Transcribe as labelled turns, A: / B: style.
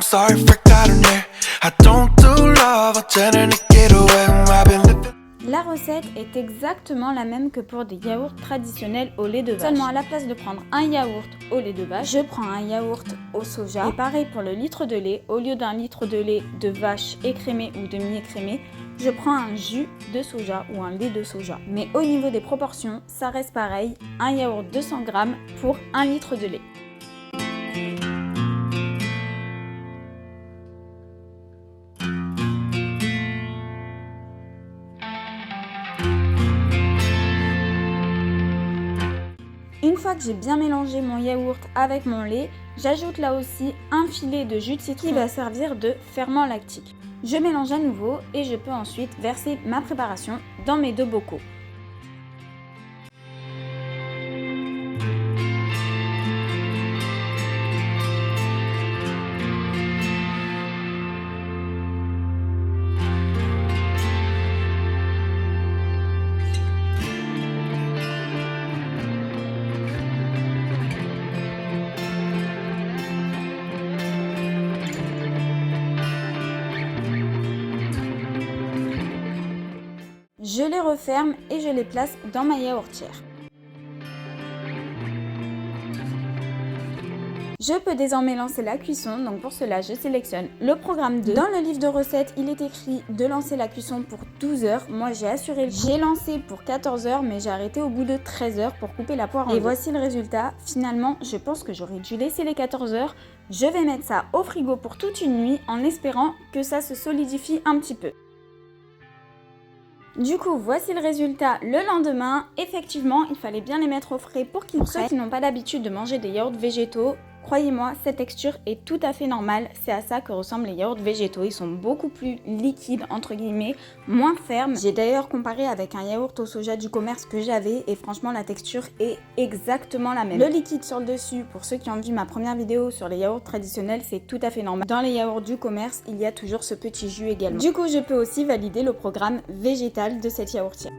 A: sorry, forgotten it. I don't do love, I'm tending to get away. I've been living.
B: La recette est exactement la même que pour des yaourts traditionnels au lait de vache. Seulement à la place de prendre un yaourt au lait de vache, je prends un yaourt au soja. Et pareil pour le litre de lait, au lieu d'un litre de lait de vache écrémé ou demi-écrémé, je prends un jus de soja ou un lait de soja. Mais au niveau des proportions, ça reste pareil, un yaourt 200 g pour un litre de lait. Une fois que j'ai bien mélangé mon yaourt avec mon lait, j'ajoute là aussi un filet de jus de citron qui va servir de ferment lactique. Je mélange à nouveau et je peux ensuite verser ma préparation dans mes 2 bocaux. Je les referme et je les place dans ma yaourtière. Je peux désormais lancer la cuisson, donc pour cela je sélectionne le programme 2. Dans le livre de recettes, il est écrit de lancer la cuisson pour 12 heures. Moi j'ai assuré le coup. J'ai lancé pour 14 heures mais j'ai arrêté au bout de 13 heures pour couper la poire en deux. Et voici le résultat. Finalement, je pense que j'aurais dû laisser les 14 heures. Je vais mettre ça au frigo pour toute une nuit en espérant que ça se solidifie un petit peu. Du coup, voici le résultat le lendemain. Effectivement, il fallait bien les mettre au frais pour qu'ils prennent. Pour ceux qui n'ont pas l'habitude de manger des yaourts végétaux, croyez-moi, cette texture est tout à fait normale. C'est à ça que ressemblent les yaourts végétaux. Ils sont beaucoup plus liquides, entre guillemets, moins fermes. J'ai d'ailleurs comparé avec un yaourt au soja du commerce que j'avais et franchement, la texture est exactement la même. Le liquide sur le dessus, pour ceux qui ont vu ma première vidéo sur les yaourts traditionnels, c'est tout à fait normal. Dans les yaourts du commerce, il y a toujours ce petit jus également. Du coup, je peux aussi valider le programme végétal de cette yaourtière.